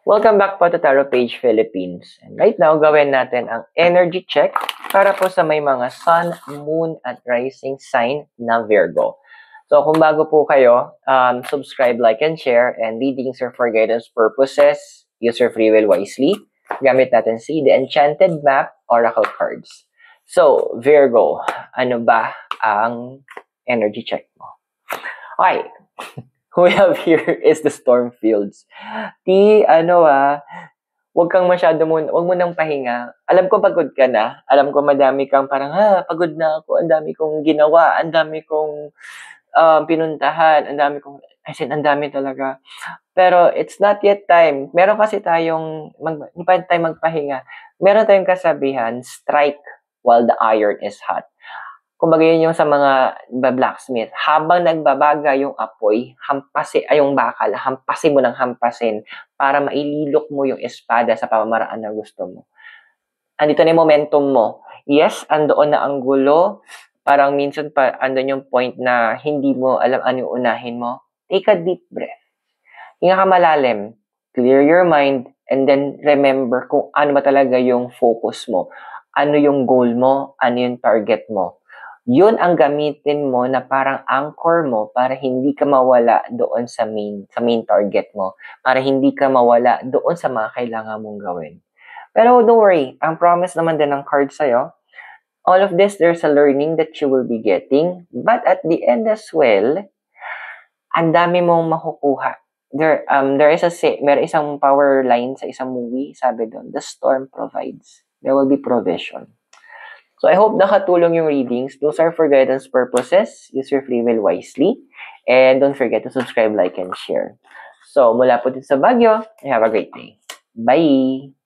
Welcome back po to Tarot Page Philippines. And right now, gawin natin ang energy check para po sa may mga sun, moon, at rising sign na Virgo. So kung bago po kayo, subscribe, like, and share. And readings are for guidance purposes. Use your free will wisely. Gamit natin The Enchanted Map Oracle Cards. So, Virgo, ano ba ang energy check mo? Okay. Who we have here is the storm fields. Huwag kang huwag mo nang pahinga. Alam ko pagod ka na. Alam ko madami kang parang, pagod na ako. Ang dami kong ginawa. Ang dami kong pinuntahan. Ang dami talaga. Pero it's not yet time. Meron kasi hindi pa tayo magpahinga. Meron tayong kasabihan, strike while the iron is hot. Kumbaga yun yung sa mga blacksmith. Habang nagbabaga yung apoy, yung bakal, hampasin mo ng hampasin para maililok mo yung espada sa pamamaraan na gusto mo. Andito na yung momentum mo. Yes, andoon na ang gulo. Parang minsan pa andun yung point na hindi mo alam ano yung unahin mo. Take a deep breath. Hinga ka malalim. Clear your mind and then remember kung ano ba talaga yung focus mo. Ano yung goal mo, ano yung target mo. Yun ang gamitin mo na parang anchor mo para hindi ka mawala doon sa main target mo. Para hindi ka mawala doon sa mga kailangan mong gawin. Pero don't worry, ang promise naman din ng card sa'yo, all of this, there's a learning that you will be getting. But at the end as well, ang dami mong makukuha. Meron isang power line sa isang movie, sabi doon, the storm provides. There will be provision. So I hope nakatulong yung readings. Those are for guidance purposes. Use your free will wisely. And don't forget to subscribe, like, and share. So mula po dito sa Baguio, have a great day. Bye!